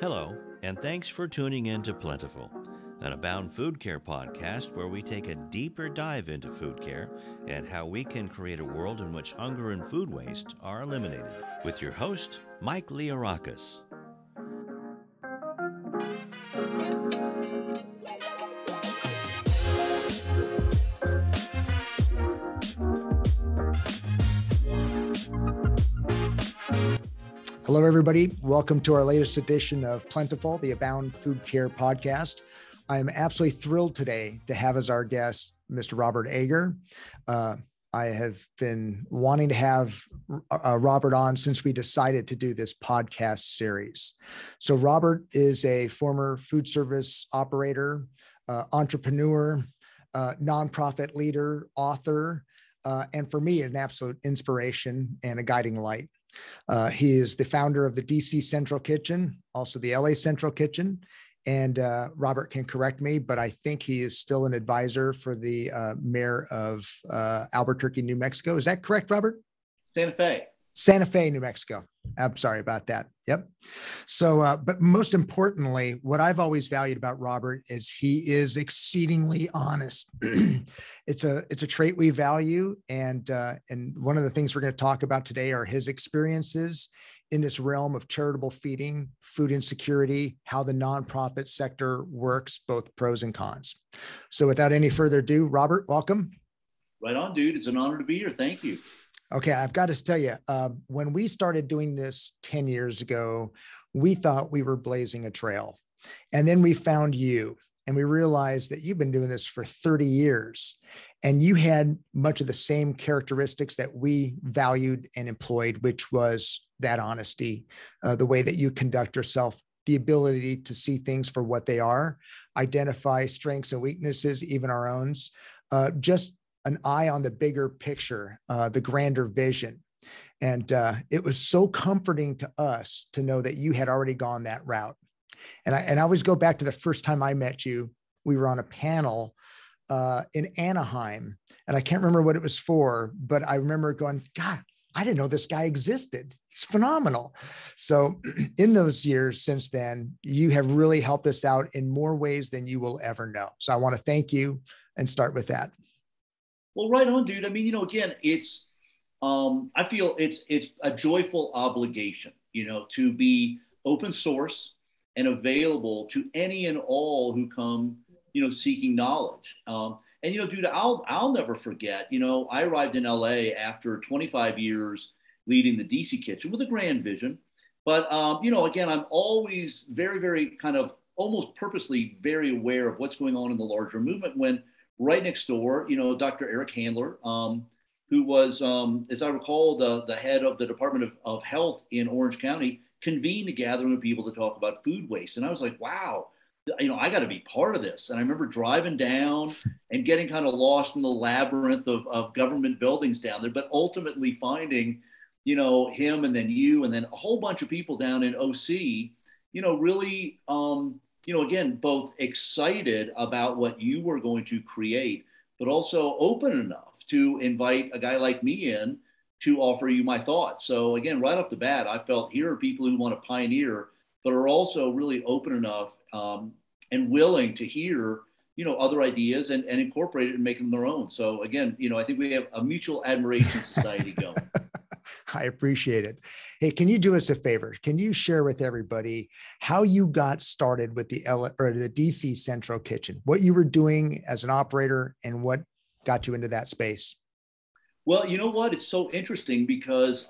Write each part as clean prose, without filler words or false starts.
Hello, and thanks for tuning in to Plentiful, an Abound Food Care podcast where we take a deeper dive into food care and how we can create a world in which hunger and food waste are eliminated. With your host, Mike Leorakis. Hello, everybody. Welcome to our latest edition of Plentiful, the Abound Food Care Podcast. I am absolutely thrilled today to have as our guest, Mr. Robert Ager. I have been wanting to have Robert on since we decided to do this podcast series. So Robert is a former food service operator, entrepreneur, nonprofit leader, author, and for me, an absolute inspiration and a guiding light. He is the founder of the DC Central Kitchen, also the LA Central Kitchen. And Robert can correct me, but I think he is still an advisor for the mayor of Albuquerque, New Mexico. Is that correct, Robert? Santa Fe, New Mexico. I'm sorry about that. Yep. So, but most importantly, what I've always valued about Robert is he is exceedingly honest. It's a trait we value. And one of the things we're going to talk about today are his experiences in this realm of charitable feeding, food insecurity, how the nonprofit sector works, both pros and cons. So without any further ado, Robert, welcome. Right on, dude. It's an honor to be here. Thank you. Okay, I've got to tell you, when we started doing this 10 years ago, we thought we were blazing a trail. And then we found you and we realized that you've been doing this for 30 years and you had much of the same characteristics that we valued and employed, which was that honesty, the way that you conduct yourself, the ability to see things for what they are, identify strengths and weaknesses, even our own, just an eye on the bigger picture, the grander vision. And it was so comforting to us to know that you had already gone that route. And I always go back to the first time I met you. We were on a panel in Anaheim, and I can't remember what it was for, but I remember going, God, I didn't know this guy existed. He's phenomenal. So in those years since then, you have really helped us out in more ways than you will ever know. So I want to thank you and start with that. Well, right on, dude. I mean, again, it's, I feel it's a joyful obligation, to be open source and available to any and all who come, seeking knowledge. Dude, I'll never forget, I arrived in LA after 25 years leading the DC kitchen with a grand vision. But, again, I'm always very, very kind of almost purposely very aware of what's going on in the larger movement when right next door, Dr. Eric Handler, who was, as I recall, the head of the Department of Health in Orange County, convened a gathering of people to talk about food waste. And I was like, wow, I got to be part of this. And I remember driving down and getting kind of lost in the labyrinth of government buildings down there, but ultimately finding, him and then you and then a whole bunch of people down in OC, really, again, both excited about what you were going to create, but also open enough to invite a guy like me in to offer you my thoughts. So again, right off the bat, I felt here are people who want to pioneer, but are also really open enough and willing to hear, other ideas and incorporate it and make them their own. So again, I think we have a mutual admiration society going. I appreciate it. Hey, can you do us a favor? Can you share with everybody how you got started with the DC Central Kitchen, what you were doing as an operator and what got you into that space? Well, you know what? It's so interesting because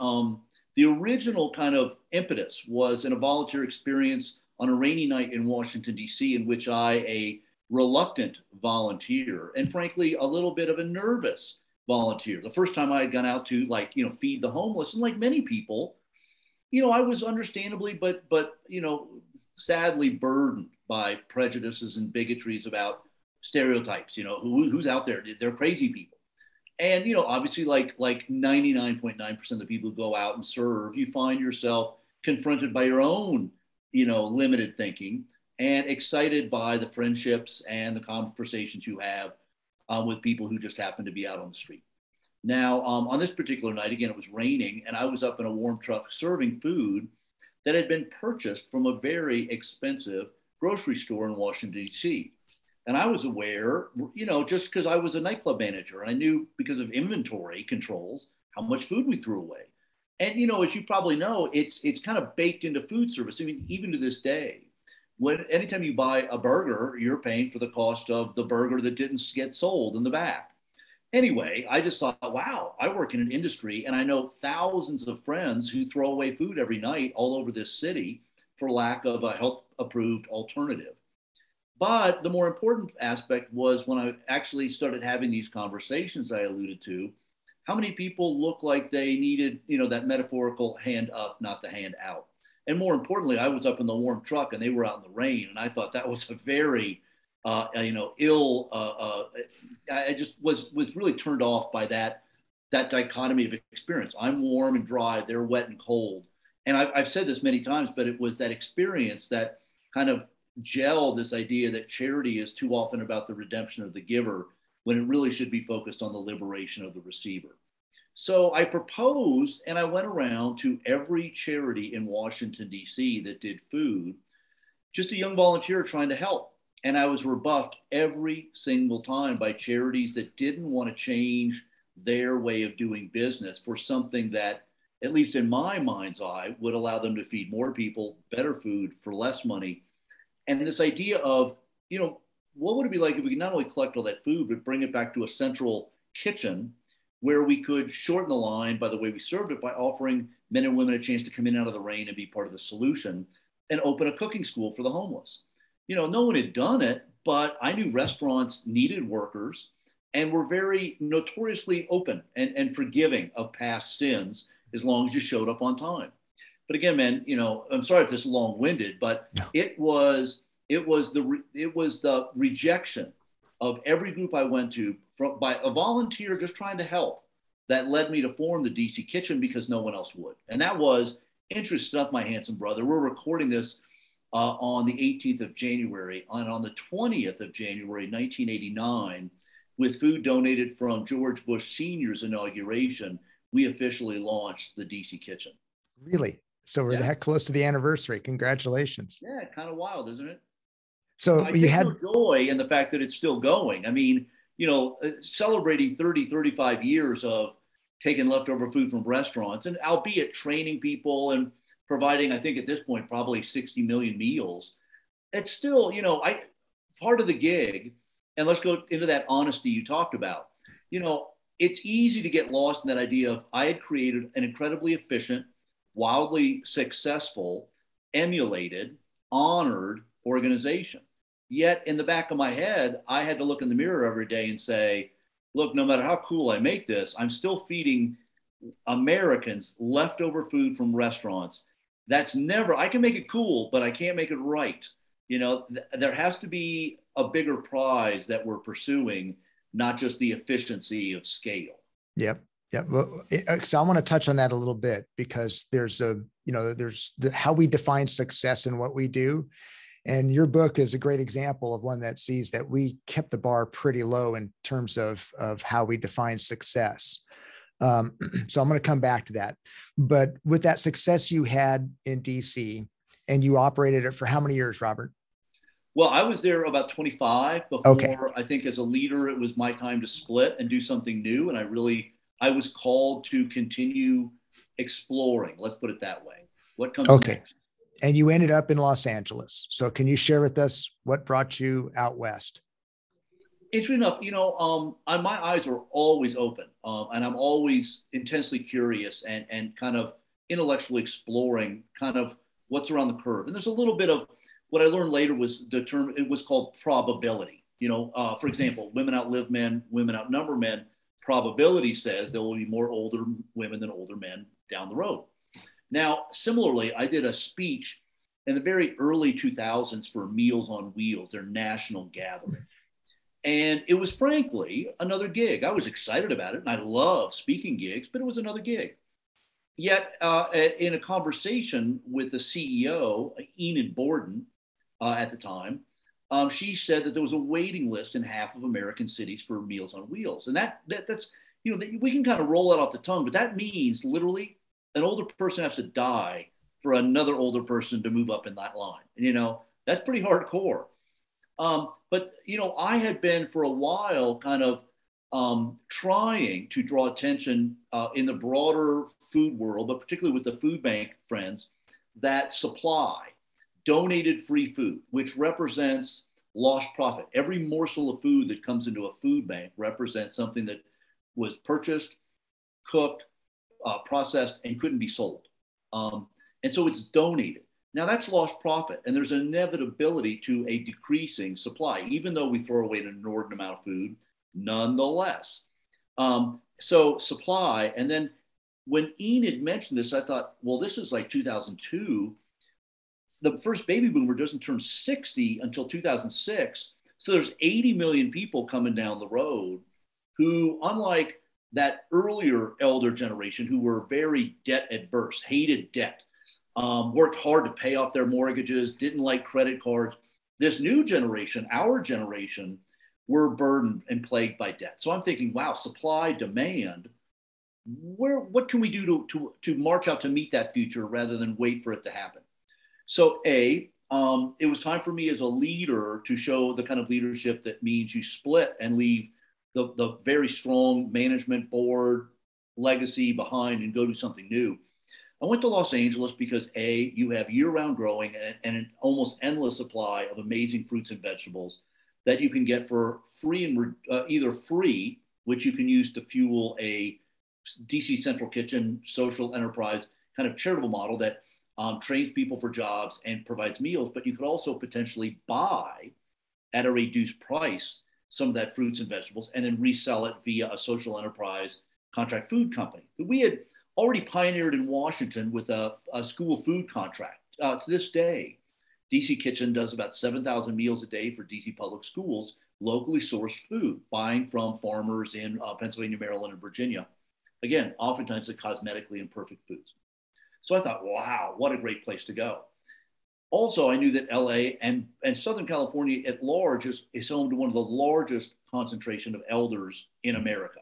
the original kind of impetus was in a volunteer experience on a rainy night in Washington, D.C., in which a reluctant volunteer and frankly, a little bit of a nervous volunteer. The first time I had gone out to feed the homeless, and like many people, I was understandably, but sadly burdened by prejudices and bigotries about stereotypes. Who's out there? They're crazy people. And obviously, like 99.9% of the people who go out and serve, you find yourself confronted by your own limited thinking and excited by the friendships and the conversations you have with people who just happen to be out on the street. Now, on this particular night, again, it was raining and I was up in a warm truck serving food that had been purchased from a very expensive grocery store in Washington, D.C. And I was aware, just because I was a nightclub manager, and I knew because of inventory controls how much food we threw away. And, as you probably know, it's kind of baked into food service. I mean, even to this day, anytime you buy a burger, you're paying for the cost of the burger that didn't get sold in the back. Anyway, I just thought, wow, I work in an industry and I know thousands of friends who throw away food every night all over this city for lack of a health approved alternative. But the more important aspect was when I actually started having these conversations I alluded to, how many people look like they needed, that metaphorical hand up, not the hand out. And more importantly, I was up in the warm truck and they were out in the rain. And I thought that was a very, I just was really turned off by that dichotomy of experience. I'm warm and dry, they're wet and cold. And I've said this many times, but it was that experience that kind of gelled this idea that charity is too often about the redemption of the giver when it really should be focused on the liberation of the receiver. So I proposed, and I went around to every charity in Washington, D.C. that did food, just a young volunteer trying to help. And I was rebuffed every single time by charities that didn't want to change their way of doing business for something that, at least in my mind's eye, would allow them to feed more people better food for less money. And this idea of, what would it be like if we could not only collect all that food, but bring it back to a central kitchen where we could shorten the line by the way we served it by offering men and women a chance to come in out of the rain and be part of the solution and open a cooking school for the homeless. No one had done it, but I knew restaurants needed workers and were very notoriously open and forgiving of past sins as long as you showed up on time. But again, man, I'm sorry if this is long-winded, but no. It was the rejection of every group I went to by a volunteer just trying to help that led me to form the DC Kitchen because no one else would. And that was interesting enough, my handsome brother. We're recording this on the 18th of January, and on the 20th of January, 1989, with food donated from George Bush Sr.'s inauguration, we officially launched the DC Kitchen. Really? So we're that close to the anniversary. Congratulations. Yeah, kind of wild, isn't it? So I you take had no joy in the fact that it's still going. I mean, celebrating 30, 35 years of taking leftover food from restaurants, and albeit training people and providing, I think at this point, probably 60 million meals. It's still, part of the gig. And let's go into that honesty you talked about. It's easy to get lost in that idea of I had created an incredibly efficient, wildly successful, emulated, honored organization. Yet in the back of my head, I had to look in the mirror every day and say, look, no matter how cool I make this, I'm still feeding Americans leftover food from restaurants. That's never, I can make it cool, but I can't make it right. There has to be a bigger prize that we're pursuing, not just the efficiency of scale. Yep. Yeah. Well, so I want to touch on that a little bit because there's how we define success in what we do. And your book is a great example of one that sees that we kept the bar pretty low in terms of how we define success. So I'm going to come back to that. But with that success you had in DC and you operated it for how many years, Robert? Well, I was there about 25 before. Okay. I think as a leader, it was my time to split and do something new. And I was called to continue exploring. Let's put it that way. What comes next? And you ended up in Los Angeles. So can you share with us what brought you out west? Interesting enough, my eyes are always open and I'm always intensely curious and kind of intellectually exploring kind of what's around the curve. And there's a little bit of what I learned later was the term, it was called probability. For example, women outlive men, women outnumber men. Probability says there will be more older women than older men down the road. Now, similarly, I did a speech in the very early 2000s for Meals on Wheels, their national gathering. And it was frankly another gig. I was excited about it and I love speaking gigs, but it was another gig. Yet in a conversation with the CEO, Enid Borden, at the time, she said that there was a waiting list in half of American cities for Meals on Wheels. And that's, we can kind of roll that off the tongue, but that means literally an older person has to die for another older person to move up in that line. You know, that's pretty hardcore. But, you know, I had been for a while kind of trying to draw attention in the broader food world, but particularly with the food bank friends, that supply donated free food, which represents lost profit. Every morsel of food that comes into a food bank represents something that was purchased, cooked, processed, and couldn't be sold. And so it's donated. Now that's lost profit, and there's an inevitability to a decreasing supply, even though we throw away an inordinate amount of food, nonetheless. So supply, and then when Ian had mentioned this, I thought, well, this is like 2002. The first baby boomer doesn't turn 60 until 2006. So there's 80 million people coming down the road who, unlike that earlier elder generation who were very debt adverse, hated debt, worked hard to pay off their mortgages, didn't like credit cards. This new generation, our generation, were burdened and plagued by debt. So I'm thinking, wow, supply, demand, what can we do to march out to meet that future rather than wait for it to happen? So it was time for me as a leader to show the kind of leadership that means you split and leave the very strong management board legacy behind and go do something new. I went to Los Angeles because you have year-round growing and an almost endless supply of amazing fruits and vegetables that you can get for free and either free, which you can use to fuel a DC Central Kitchen social enterprise kind of charitable model that trains people for jobs and provides meals, but you could also potentially buy at a reduced price some of that fruits and vegetables and then resell it via a social enterprise contract food company. We had already pioneered in Washington with a school food contract. To this day, DC Kitchen does about 7,000 meals a day for DC public schools, locally sourced food, buying from farmers in Pennsylvania, Maryland, and Virginia. Again, oftentimes the cosmetically imperfect foods. So I thought, wow, what a great place to go. Also, I knew that LA and Southern California at large is home to one of the largest concentration of elders in America.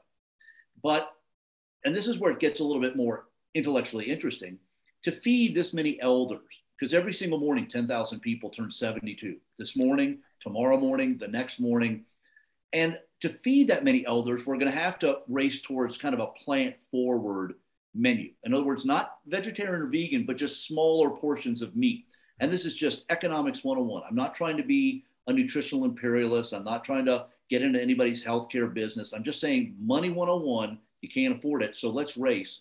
And this is where it gets a little bit more intellectually interesting, to feed this many elders, because every single morning, 10,000 people turn 72. This morning, tomorrow morning, the next morning. And to feed that many elders, we're going to have to race towards kind of a plant-forward menu. In other words, not vegetarian or vegan, but just smaller portions of meat. And this is just economics 101. I'm not trying to be a nutritional imperialist. I'm not trying to get into anybody's healthcare business. I'm just saying money 101, you can't afford it, so let's race.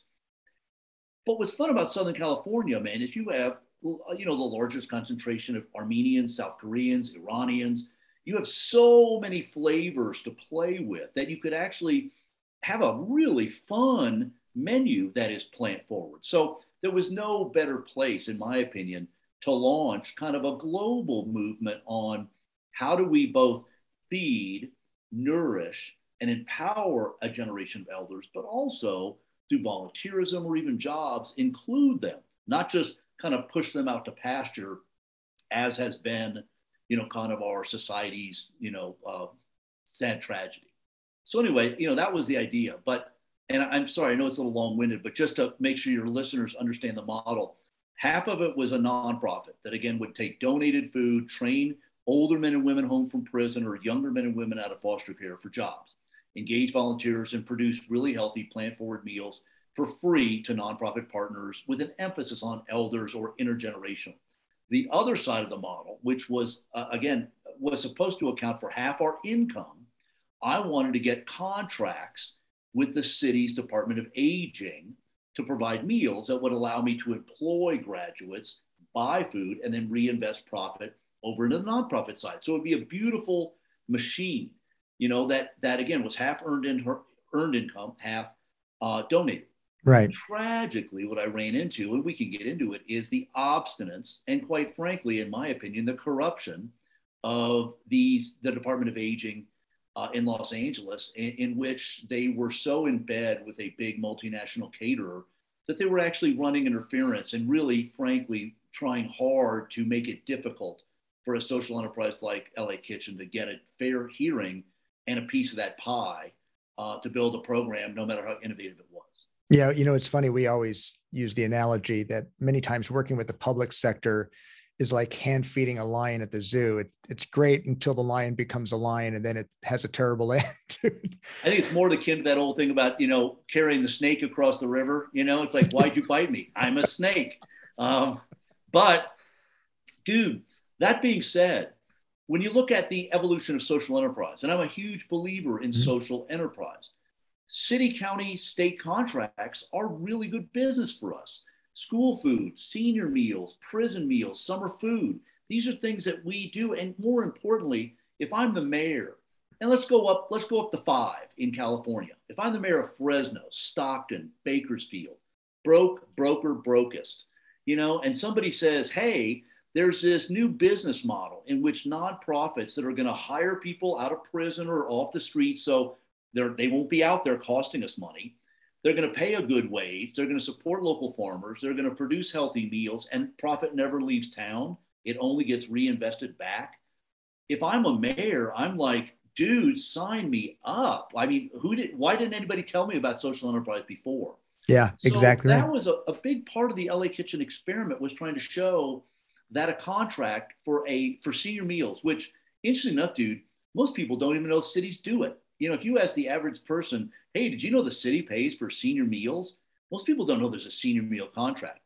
But what's fun about Southern California, man, is you have, the largest concentration of Armenians, South Koreans, Iranians. You have so many flavors to play with that you could actually have a really fun menu that is plant forward. So there was no better place, in my opinion, to launch kind of a global movement on how do we both feed, nourish, and empower a generation of elders, but also through volunteerism or even jobs, include them, not just kind of push them out to pasture, as has been, kind of our society's, sad tragedy. So anyway, that was the idea. And I'm sorry, I know it's a little long-winded, but just to make sure your listeners understand the model, half of it was a nonprofit that, again, would take donated food, train older men and women home from prison or younger men and women out of foster care for jobs, engage volunteers, and produce really healthy plant-forward meals for free to nonprofit partners with an emphasis on elders or intergenerational. The other side of the model, which was, was supposed to account for half our income, I wanted to get contracts with the city's Department of Aging to provide meals that would allow me to employ graduates, buy food, and then reinvest profit over into the nonprofit side. So it'd be a beautiful machine, that again was half earned income, half donated. Right. Tragically, what I ran into, and we can get into it, is the obstinance and, quite frankly, in my opinion, the corruption of the Department of Aging in Los Angeles, in which they were so in bed with a big multinational caterer that they were actually running interference and really, frankly, trying hard to make it difficult for a social enterprise like LA Kitchen to get a fair hearing and a piece of that pie to build a program, no matter how innovative it was. Yeah, it's funny. We always use the analogy that many times working with the public sector is like hand feeding a lion at the zoo. It's great until the lion becomes a lion, and then it has a terrible end. I think it's more akin to that old thing about, carrying the snake across the river. It's like, why'd you bite me? I'm a snake. But dude, that being said, when you look at the evolution of social enterprise, and I'm a huge believer in social enterprise, city, county, state contracts are really good business for us. School food, senior meals, prison meals, summer food. These are things that we do. And more importantly, if I'm the mayor, and let's go up to 5 in California. If I'm the mayor of Fresno, Stockton, Bakersfield, brokest, and somebody says, hey, there's this new business model in which nonprofits that are going to hire people out of prison or off the street, so they won't be out there costing us money. They're going to pay a good wage. They're going to support local farmers. They're going to produce healthy meals, and profit never leaves town. It only gets reinvested back. If I'm a mayor, I'm like, dude, sign me up. I mean, why didn't anybody tell me about social enterprise before? Yeah, exactly. That was a big part of the LA Kitchen experiment, was trying to show that a contract for senior meals, which, interesting enough, dude, most people don't even know cities do it. If you ask the average person, hey, did you know the city pays for senior meals? Most people don't know there's a senior meal contract.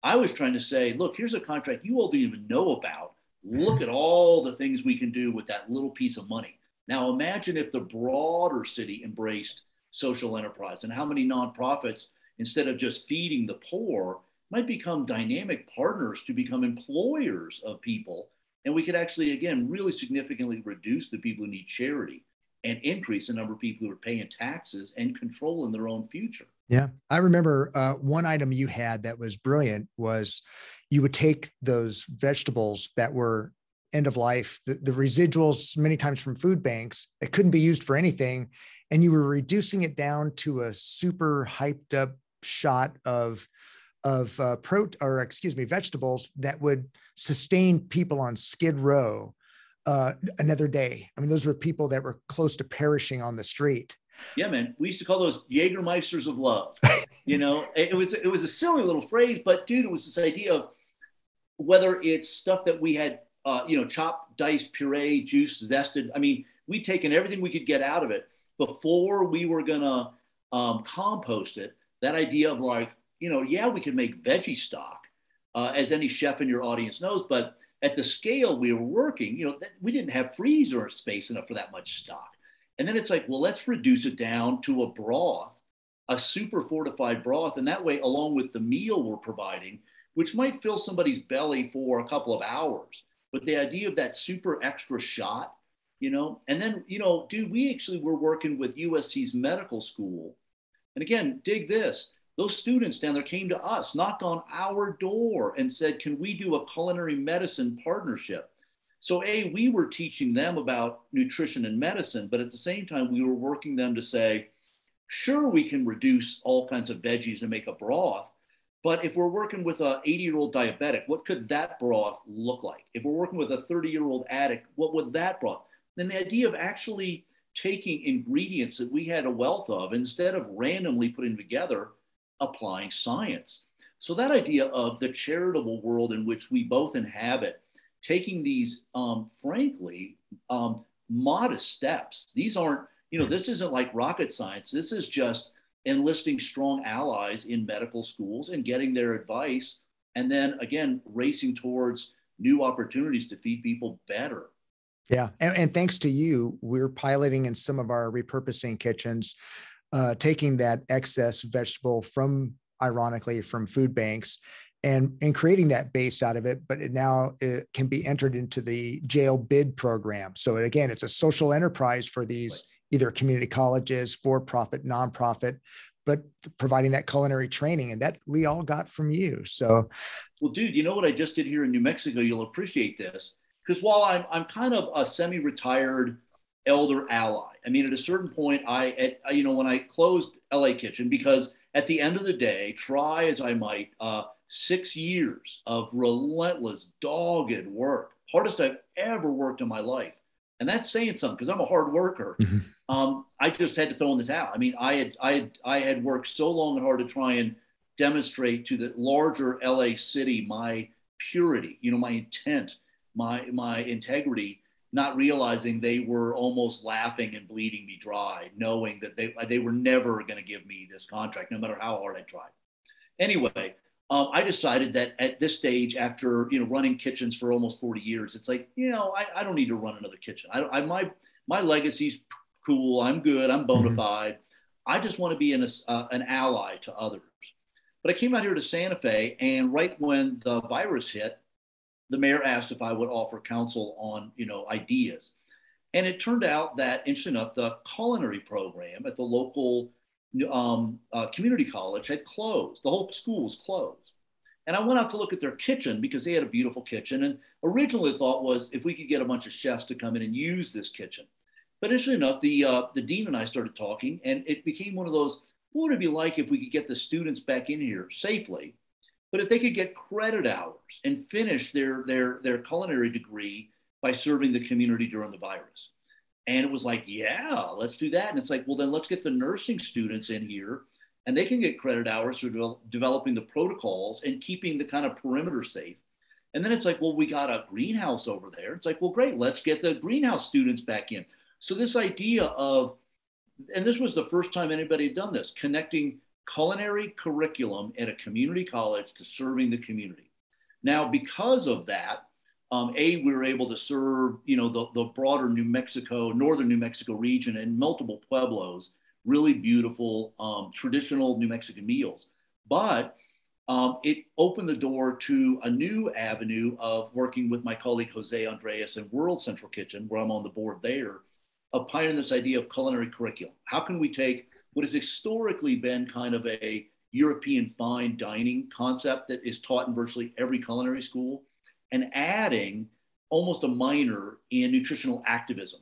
I was trying to say, look, here's a contract you all don't even know about. Look at all the things we can do with that little piece of money. Now, imagine if the broader city embraced social enterprise, and how many nonprofits, instead of just feeding the poor, might become dynamic partners to become employers of people. And we could actually, again, really significantly reduce the people who need charity and increase the number of people who are paying taxes and controlling their own future. Yeah. I remember one item you had that was brilliant was you would take those vegetables that were end of life, the residuals many times from food banks that couldn't be used for anything, and you were reducing it down to a super hyped up shot of vegetables that would sustain people on Skid Row another day. I mean, those were people that were close to perishing on the street. Yeah, man. We used to call those Jägermeisters of love. It was a silly little phrase, but dude, it was this idea of whether it's stuff that we had, chopped, diced, puree, juice, zested. I mean, we'd taken everything we could get out of it before we were gonna compost it. That idea of like, we could make veggie stock, as any chef in your audience knows, but at the scale we were working, we didn't have freezer space enough for that much stock. And then it's like, well, let's reduce it down to a broth, a super fortified broth. And that way, along with the meal we're providing, which might fill somebody's belly for a couple of hours, but the idea of that super extra shot, and then, dude, we actually were working with USC's medical school. And again, dig this. Those students down there came to us, knocked on our door and said, can we do a culinary medicine partnership? So we were teaching them about nutrition and medicine, but at the same time, we were working them to say, sure, we can reduce all kinds of veggies and make a broth. But if we're working with an 80-year-old diabetic, what could that broth look like? If we're working with a 30-year-old addict, what would that broth? Then the idea of actually taking ingredients that we had a wealth of, instead of randomly putting together, applying science. So that idea of the charitable world in which we both inhabit, taking these, frankly, modest steps. These aren't, this isn't like rocket science. This is just enlisting strong allies in medical schools and getting their advice. And then again, racing towards new opportunities to feed people better. Yeah. And thanks to you, we're piloting in some of our repurposing kitchens, taking that excess vegetable ironically, from food banks and creating that base out of it. But it can be entered into the jail bid program. So again, it's a social enterprise for these either community colleges, for-profit, nonprofit, but providing that culinary training, and that we all got from you. So, well, dude, you know what I just did here in New Mexico? You'll appreciate this, because while I'm kind of a semi-retired elder ally, I mean, at a certain point, when I closed LA Kitchen, because at the end of the day, try as I might, 6 years of relentless, dogged work, hardest I've ever worked in my life. And that's saying something because I'm a hard worker. I just had to throw in the towel. I mean, I had worked so long and hard to try and demonstrate to the larger LA city my purity, my intent, my integrity, not realizing they were almost laughing and bleeding me dry, knowing that they were never going to give me this contract, no matter how hard I tried. Anyway, I decided that at this stage, after running kitchens for almost 40 years, it's like I don't need to run another kitchen. My legacy's cool. I'm good. I'm bona fide. I just want to be an ally to others. But I came out here to Santa Fe, and right when the virus hit, the mayor asked if I would offer counsel on ideas, and it turned out that, interesting enough, the culinary program at the local community college had closed. The whole school was closed. And I went out to look at their kitchen because they had a beautiful kitchen. And originally the thought was if we could get a bunch of chefs to come in and use this kitchen. But interesting enough, the dean and I started talking, and it became one of those, what would it be like if we could get the students back in here safely, but if they could get credit hours and finish their culinary degree by serving the community during the virus. And it was like, yeah, let's do that. And it's like, well, then let's get the nursing students in here and they can get credit hours for developing the protocols and keeping the kind of perimeter safe. And then it's like, well, we got a greenhouse over there. It's like, well, great, let's get the greenhouse students back in. So this idea of, and this was the first time anybody had done this, connecting culinary curriculum at a community college to serving the community. Now, because of that, we were able to serve, the broader northern New Mexico region and multiple pueblos, really beautiful, traditional New Mexican meals. But it opened the door to a new avenue of working with my colleague, Jose Andreas, and World Central Kitchen, where I'm on the board there, of pioneering this idea of culinary curriculum. How can we take what has historically been kind of a European fine dining concept that is taught in virtually every culinary school, and adding almost a minor in nutritional activism.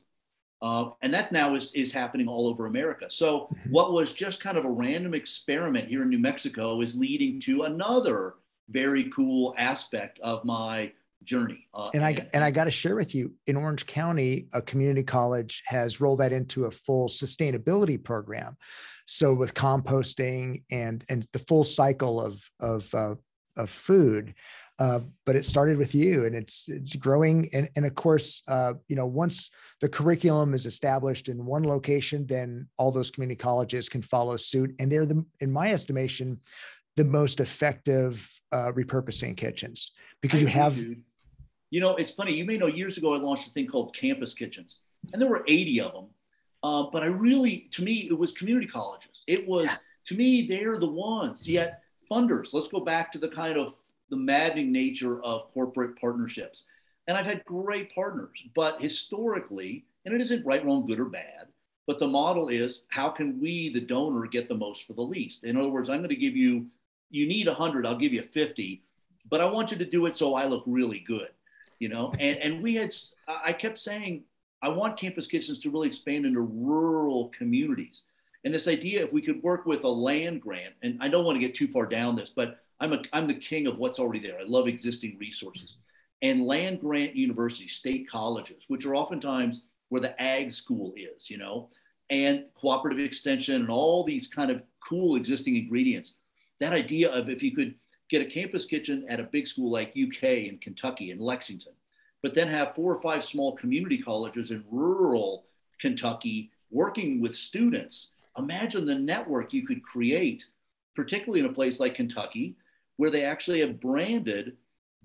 And that now is happening all over America. So what was just kind of a random experiment here in New Mexico is leading to another very cool aspect of my journey. And I got to share with you, in Orange County, a community college has rolled that into a full sustainability program. So with composting and the full cycle of food, but it started with you, and it's growing. And of course, once the curriculum is established in one location, then all those community colleges can follow suit. And they're in my estimation, the most effective repurposing kitchens, because you have. Dude. It's funny. You may know, years ago, I launched a thing called Campus Kitchens, and there were 80 of them. But to me, it was community colleges. It was, to me, they're the ones. Yet funders, let's go back to the maddening nature of corporate partnerships. And I've had great partners, but historically, and it isn't right, wrong, good or bad, but the model is, how can we, the donor, get the most for the least? In other words, I'm going to give you need 100, I'll give you 50, but I want you to do it so I look really good. And I kept saying, I want Campus Kitchens to really expand into rural communities. And this idea, if we could work with a land grant, and I don't want to get too far down this, but I'm the king of what's already there. I love existing resources. And land grant universities, state colleges, which are oftentimes where the ag school is, and cooperative extension and all these kind of cool existing ingredients. That idea of, if you could get a campus kitchen at a big school like UK and Kentucky and Lexington, but then have 4 or 5 small community colleges in rural Kentucky working with students. Imagine the network you could create, particularly in a place like Kentucky, where they actually have branded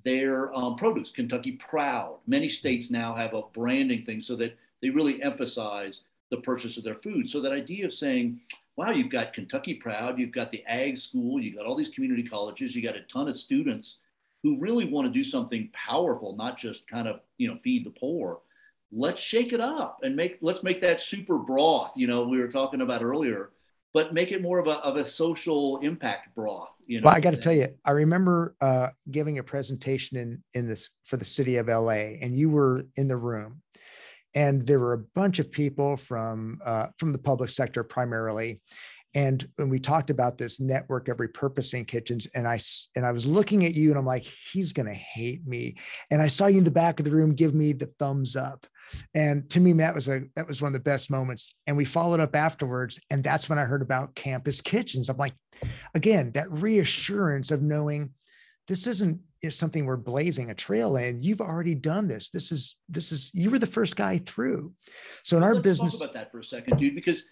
their produce, Kentucky Proud. Many states now have a branding thing so that they really emphasize the purchase of their food. So that idea of saying, wow, you've got Kentucky Proud, you've got the ag school, you've got all these community colleges, you got a ton of students who really want to do something powerful, not just kind of, feed the poor. Let's shake it up and let's make that super broth, we were talking about earlier, but make it more of a social impact broth. Well, I got to tell you, I remember giving a presentation in this for the city of LA, and you were in the room, and there were a bunch of people from the public sector primarily, And when we talked about this network of repurposing kitchens, and I was looking at you and I'm like, he's going to hate me. And I saw you in the back of the room, give me the thumbs up. And to me, that was one of the best moments. And we followed up afterwards. And that's when I heard about campus kitchens. I'm like, again, that reassurance of knowing this isn't something we're blazing a trail in. You've already done this. This is, you were the first guy through. So in our business, talk about that for a second, dude, because,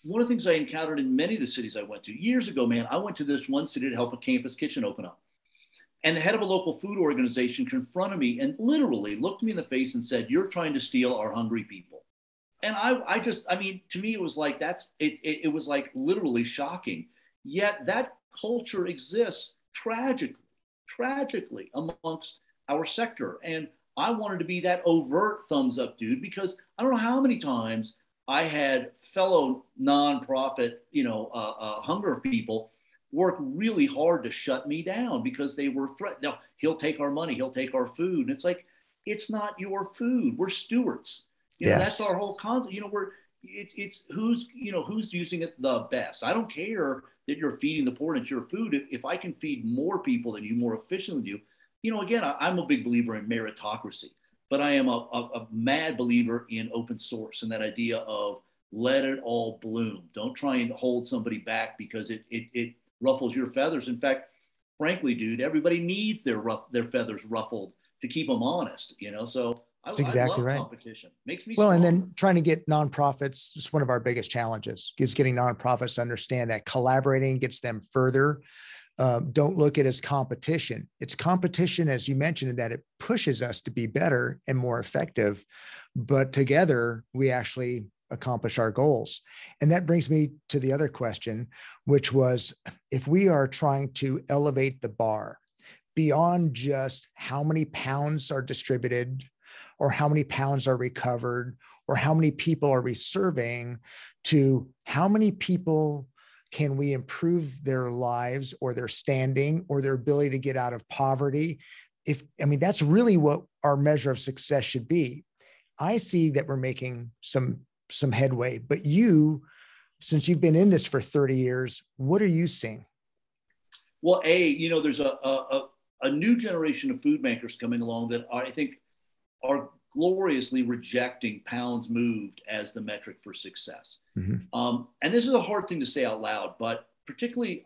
one of the things I encountered in many of the cities I went to years ago, man, I went to this one city to help a campus kitchen open up. And the head of a local food organization confronted me and literally looked me in the face and said, "You're trying to steal our hungry people." And to me, it was like, it was like literally shocking. Yet that culture exists tragically amongst our sector. And I wanted to be that overt thumbs up dude, because I don't know how many times I had fellow nonprofit, hunger people work really hard to shut me down because they were threatened. No, he'll take our money, he'll take our food. And it's like, it's not your food. We're stewards. That's our whole concept. It's who's using it the best. I don't care that you're feeding the poor and it's your food. If I can feed more people than you, more efficiently than you, again, I'm a big believer in meritocracy. But I am a mad believer in open source and that idea of let it all bloom. Don't try and hold somebody back because it ruffles your feathers. In fact, frankly, dude, everybody needs their feathers ruffled to keep them honest, So that's exactly right. Competition makes me well, strong. And then trying to get nonprofits is one of our biggest challenges, is getting nonprofits to understand that collaborating gets them further. Don't look at it as competition. It's competition, as you mentioned, in that it pushes us to be better and more effective, but together we actually accomplish our goals. And that brings me to the other question, which was, if we are trying to elevate the bar beyond just how many pounds are distributed or how many pounds are recovered or how many people are we serving, to how many people can we improve their lives or their standing or their ability to get out of poverty? That's really what our measure of success should be. I see that we're making some headway, but you, since you've been in this for 30 years, what are you seeing? Well, there's a new generation of food makers coming along that I think are gloriously rejecting pounds moved as the metric for success. Mm-hmm. And this is a hard thing to say out loud, but particularly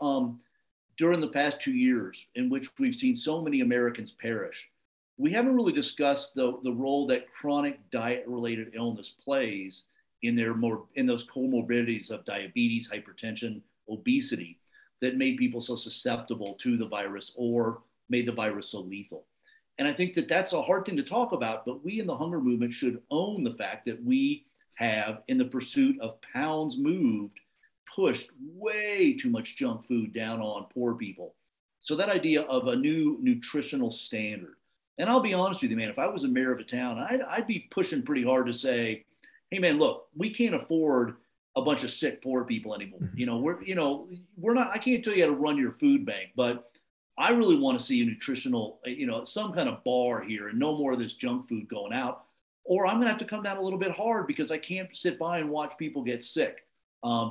during the past 2 years in which we've seen so many Americans perish, we haven't really discussed the role that chronic diet-related illness plays in those comorbidities of diabetes, hypertension, obesity that made people so susceptible to the virus or made the virus so lethal. And I think that that's a hard thing to talk about, but we in the hunger movement should own the fact that we have, in the pursuit of pounds moved, pushed way too much junk food down on poor people. So that idea of a new nutritional standard, and I'll be honest with you, man, if I was a mayor of a town, I'd be pushing pretty hard to say, hey man, look, we can't afford a bunch of sick poor people anymore. We're not, I can't tell you how to run your food bank, but I really want to see a nutritional, some kind of bar here and no more of this junk food going out, or I'm going to have to come down a little bit hard because I can't sit by and watch people get sick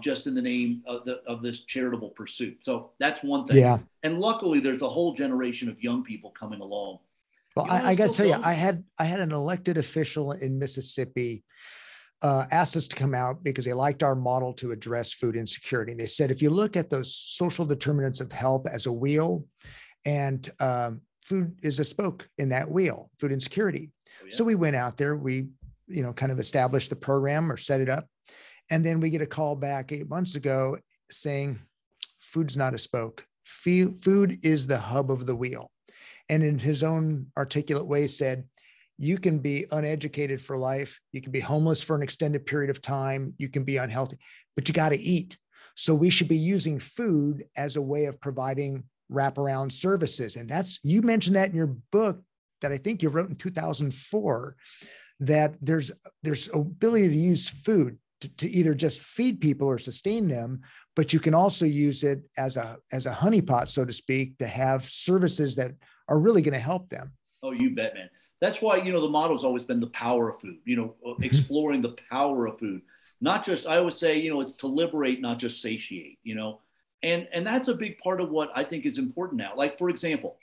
just in the name of this charitable pursuit. So that's one thing. Yeah. And luckily there's a whole generation of young people coming along. Well, I got to tell you, I had an elected official in Mississippi asked us to come out because they liked our model to address food insecurity. They said, if you look at those social determinants of health as a wheel, and food is a spoke in that wheel, food insecurity. Oh, yeah. So we went out there, we, kind of established the program or set it up. And then we get a call back 8 months ago saying, food's not a spoke. Food is the hub of the wheel. And in his own articulate way said, you can be uneducated for life. You can be homeless for an extended period of time. You can be unhealthy, but you got to eat. So we should be using food as a way of providing wraparound services. And you mentioned that in your book that I think you wrote in 2004, that there's ability to use food to either just feed people or sustain them, but you can also use it as a honeypot, so to speak, to have services that are really going to help them. Oh, you bet, man. That's why, the motto's always been the power of food, exploring the power of food. not just, I always say, it's to liberate, not just satiate, and that's a big part of what I think is important now. Like, for example,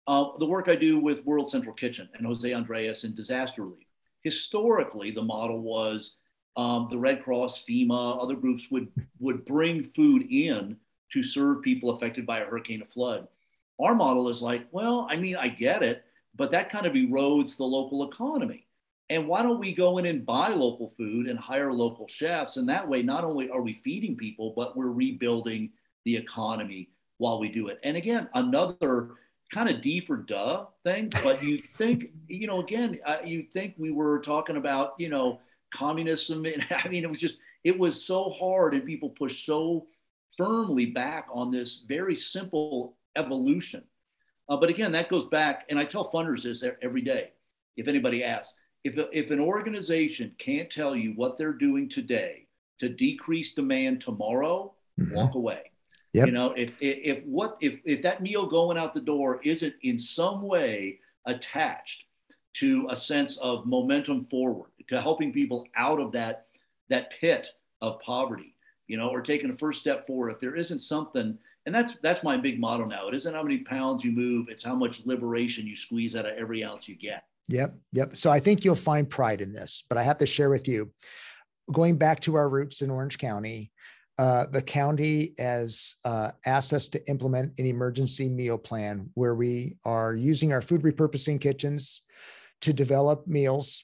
the work I do with World Central Kitchen and Jose Andreas in disaster relief. Historically, the model was the Red Cross, FEMA, other groups would bring food in to serve people affected by a hurricane or flood. Our model is like, well, I mean, I get it, but that kind of erodes the local economy. And why don't we go in and buy local food and hire local chefs? And that way, not only are we feeding people, but we're rebuilding the economy while we do it. And again, another kind of D for duh thing, but you think, you think we were talking about, communism. And I mean, it was so hard, and people pushed so firmly back on this very simple evolution. But again, that goes back, and I tell funders this every day. If anybody asks, if an organization can't tell you what they're doing today to decrease demand tomorrow, walk away. Yep. If that meal going out the door isn't in some way attached to a sense of momentum forward, to helping people out of that pit of poverty, or taking a first step forward, if there isn't something, and that's my big motto now. It isn't how many pounds you move, it's how much liberation you squeeze out of every ounce you get. Yep. So I think you'll find pride in this, but I have to share with you, going back to our roots in Orange County, the county has asked us to implement an emergency meal plan where we are using our food repurposing kitchens to develop meals,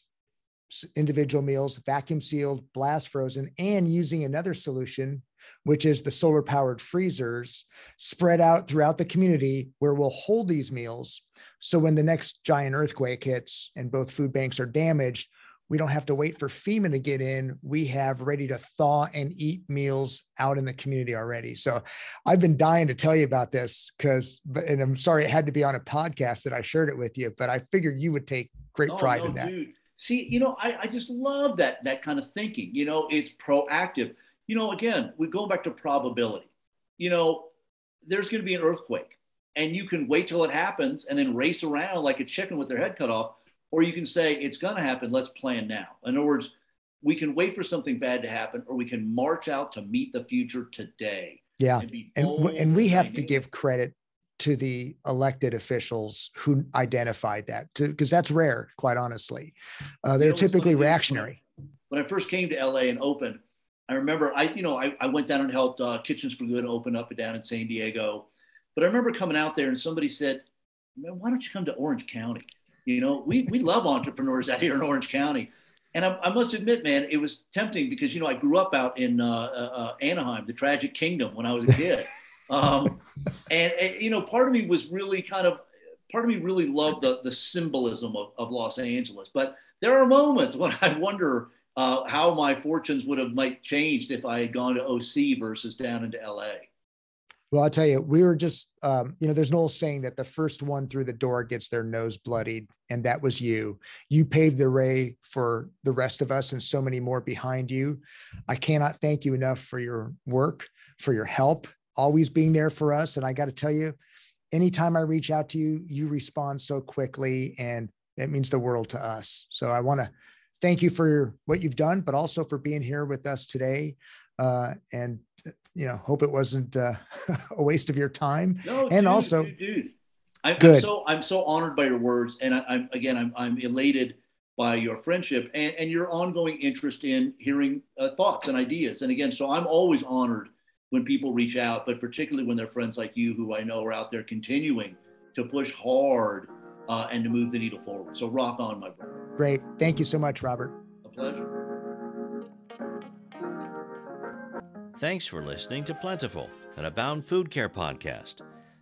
individual meals, vacuum sealed, blast frozen, and using another solution, which is the solar powered freezers spread out throughout the community, where we'll hold these meals. So when the next giant earthquake hits and both food banks are damaged, we don't have to wait for FEMA to get in. We have ready to thaw and eat meals out in the community already. So I've been dying to tell you about this and I'm sorry it had to be on a podcast that I shared it with you, but I figured you would take great pride in that. Dude. See, I just love that kind of thinking. It's proactive. Again, we go back to probability. There's going to be an earthquake, and you can wait till it happens and then race around like a chicken with their head cut off. Or you can say, it's going to happen, let's plan now. In other words, we can wait for something bad to happen, or we can march out to meet the future today. Yeah. And we have to give credit to the elected officials who identified that, because that's rare, quite honestly. They're typically reactionary. When I first came to LA and opened, I remember I went down and helped Kitchens for Good open up and down in San Diego. But I remember coming out there and somebody said, man, why don't you come to Orange County? We love entrepreneurs out here in Orange County. And I must admit, man, it was tempting because, I grew up out in Anaheim, the Tragic Kingdom, when I was a kid. And part of me was really really loved the symbolism of Los Angeles. But there are moments when I wonder how my fortunes might changed if I had gone to OC versus down into LA. Well, I'll tell you, we were just, there's an old saying that the first one through the door gets their nose bloodied. And that was you. You paved the way for the rest of us and so many more behind you. I cannot thank you enough for your work, for your help, always being there for us. And I got to tell you, anytime I reach out to you, you respond so quickly, and it means the world to us. So I want to thank you for what you've done, but also for being here with us today. And hope it wasn't a waste of your time. No, and dude, also, I'm so honored by your words, and I'm elated by your friendship and your ongoing interest in hearing thoughts and ideas. And again, so I'm always honored when people reach out, but particularly when they're friends like you, who I know are out there continuing to push hard and to move the needle forward. So rock on, my brother. Great. Thank you so much, Robert. A pleasure. Thanks for listening to Plentiful, an Abound Food Care podcast.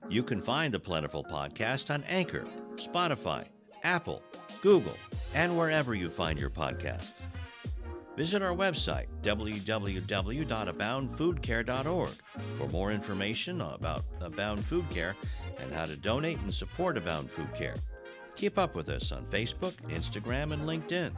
You can find the Plentiful podcast on Anchor, Spotify, Apple, Google, and wherever you find your podcasts. Visit our website, www.aboundfoodcare.org, for more information about Abound Food Care and how to donate and support Abound Food Care. Keep up with us on Facebook, Instagram, and LinkedIn.